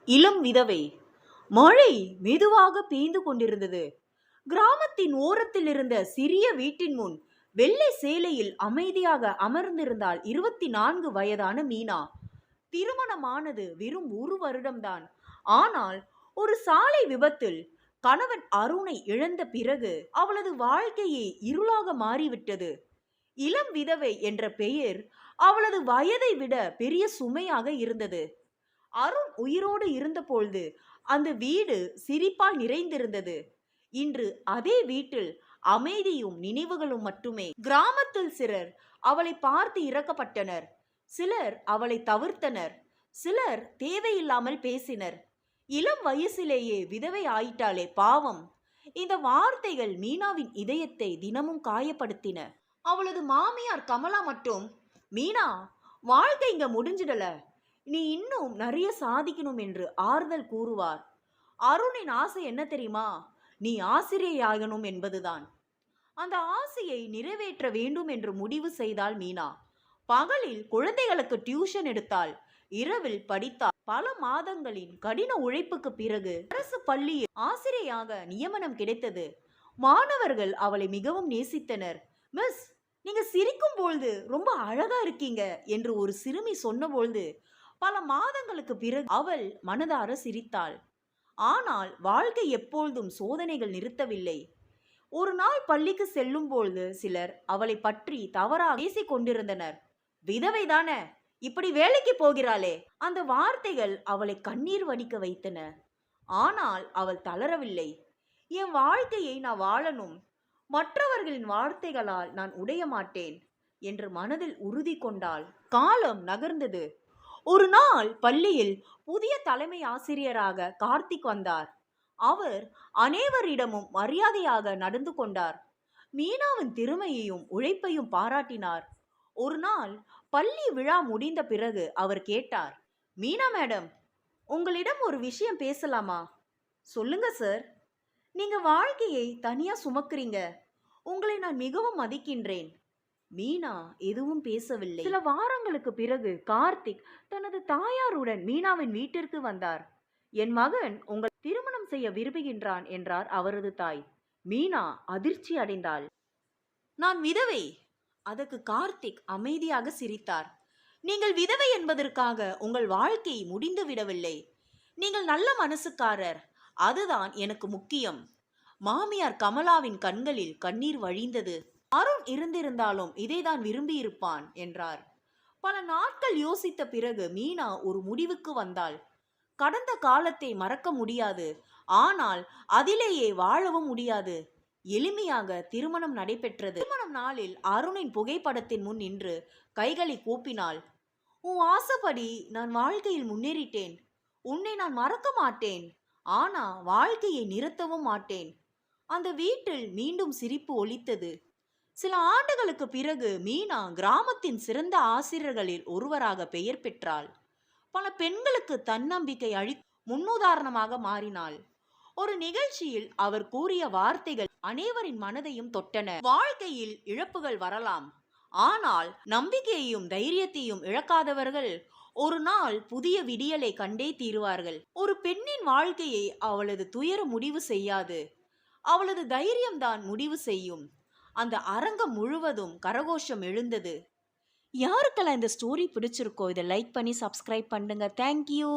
இளம் விதவை. மழை மெதுவாக பெய்து கொண்டிருந்தது. கிராமத்தின் ஓரத்தில் இருந்த சிறிய வீட்டின் முன் வெள்ளை சேலையில் அமைதியாக அமர்ந்திருந்தாள் 24 வயதான மீனா. திருமணமானது வெறும் 1 வருடம்தான். ஆனால் ஒரு சாலை விபத்தில் கணவன் அருணை இழந்த பிறகு அவளது வாழ்க்கையே இருளாக மாறிவிட்டது. இளம் விதவை என்ற பெயர் அவளது வயதை விட பெரிய சுமையாக இருந்தது. அருண் உயிரோடு இருந்தபொழுது அந்த வீடு சிரிப்பால் நிறைந்திருந்தது. இன்று அதே வீட்டில் அமைதியும் நினைவுகளும் மட்டுமே. கிராமத்தில் சிலர் அவளை பார்த்து இறக்கப்பட்டனர். சிலர் அவளை தவிர்த்தனர். சிலர் தேவையில்லாமல் பேசினர். இளம் வயசிலேயே விதவை ஆயிட்டாளே பாவம். இந்த வார்த்தைகள் மீனாவின் இதயத்தை தினமும் காயப்படுத்தின. அவளது மாமியார் கமலா மட்டும், மீனா, வாழ்க்கை இங்க முடிஞ்சிடல, நீ இன்னும் நிறைய சாதிக்கணும் என்று ஆறுதல் கூறுவார். அருணின் ஆசை என்ன தெரியுமா? நீ ஆசிரியையாகணும் என்பதுதான். அந்த ஆசையை நிறைவேற்ற வேண்டும் என்று முடிவு செய்தாள் மீனா. பகலில் குழந்தைகளுக்கு டியூஷன் எடுத்தாள். இரவில் படித்தாள். பல மாதங்களின் கடின உழைப்புக்கு பிறகு அரசு பள்ளியில் ஆசிரியையாக நியமனம் கிடைத்தது. மாணவர்கள் அவளை மிகவும் நேசித்தனர். மிஸ், நீங்க சிரிக்கும் பொழுது ரொம்ப அழகா இருக்கீங்க என்று ஒரு சிறுமி சொன்னபொழுது பல மாதங்களுக்கு பிறகு அவள் மனதார சிரித்தாள். ஆனால் வாழ்க்கை எப்பொழுதும் சோதனைகள் நிறுத்தவில்லை. ஒரு நாள் பள்ளிக்கு செல்லும் பொழுது சிலர் அவளை பற்றி தவறாக பேசிக் கொண்டிருந்தனர். விதவைதான, இப்படி வேலைக்கு போகிறாளே. அந்த வார்த்தைகள் அவளை கண்ணீர் வடிக்க வைத்தன. ஆனால் அவள் தளரவில்லை. என் வாழ்க்கையை நான் வாழணும், மற்றவர்களின் வார்த்தைகளால் நான் உடைய மாட்டேன் என்று மனதில் உறுதி கொண்டாள். காலம் நகர்ந்தது. ஒரு நாள் பள்ளியில் புதிய தலைமை ஆசிரியராக கார்த்திக் வந்தார். அவர் அனைவரிடமும் மரியாதையாக நடந்து கொண்டார். மீனாவின் திறமையையும் உழைப்பையும் பாராட்டினார். ஒரு நாள் பள்ளி விழா முடிந்த பிறகு அவர் கேட்டார், மீனா மேடம், உங்களிடம் ஒரு விஷயம் பேசலாமா? சொல்லுங்க சார். நீங்க வாழ்க்கையை தனியா சுமக்கிறீங்க. உங்களை நான் மிகவும் மதிக்கின்றேன். மீனா எதுவும் பேசவில்லை. சில வாரங்களுக்கு பிறகு கார்த்திக் தனது தாயாருடன் மீனாவின் வீட்டிற்கு வந்தார். என் மகன் உங்கள் திருமணம் செய்ய விரும்புகின்றான் என்றார் அவரது தாய். மீனா அதிர்ச்சி அடைந்தாள். நான் விதவை. அதற்கு கார்த்திக் அமைதியாக சிரித்தார். நீங்கள் விதவை என்பதற்காக உங்கள் வாழ்க்கை முடிந்து விடவில்லை. நீங்கள் நல்ல மனசுக்காரர், அதுதான் எனக்கு முக்கியம். மாமியார் கமலாவின் கண்களில் கண்ணீர் வழிந்தது. அருண் இருந்திருந்தாலும் இதைதான் விரும்பியிருப்பான் என்றார். பல நாட்கள் யோசித்த பிறகு மீனா ஒரு முடிவுக்கு வந்தாள். கடந்த காலத்தை மறக்க முடியாது, ஆனால் அதிலேயே வாழவும் முடியாது. எளிமையாக திருமணம் நடைபெற்றது. திருமணம் நாளில் அருணின் புகைப்படத்தின் முன் நின்று கைகளை கூப்பினாள். உன் ஆசைப்படி நான் வாழ்க்கையில் முன்னேறிட்டேன். உன்னை நான் மறக்க மாட்டேன், ஆனா வாழ்க்கையை நிறுத்தவும் மாட்டேன். அந்த வீட்டில் மீண்டும் சிரிப்பு ஒலித்தது. சில ஆண்டுகளுக்கு பிறகு மீனா கிராமத்தின் சிறந்த ஆசிரியர்களில் ஒருவராக பெயர் பெற்றாள். பல பெண்களுக்கு தன்னம்பிக்கை முன்னுதாரணமாக மாறினாள். ஒரு நிகழ்ச்சியில் அவர் கூறிய வார்த்தைகள் அனைவரின் மனதையும் தொட்டன. வாழ்க்கையில் இழப்புகள் வரலாம், ஆனால் நம்பிக்கையையும் தைரியத்தையும் இழக்காதவர்கள் ஒரு நாள் புதிய விடியலை கண்டே தீருவார்கள். ஒரு பெண்ணின் வாழ்க்கையை அவளது துயரம் முடிவு செய்யாது, அவளது தைரியம்தான் முடிவு செய்யும். அந்த அரங்கம் முழுவதும் கரகோஷம் எழுந்தது. யாருக்கெல்லாம் இந்த ஸ்டோரி பிடிச்சிருக்கோ இதை லைக் பண்ணி சப்ஸ்கிரைப் பண்ணுங்க. தேங்க்யூ.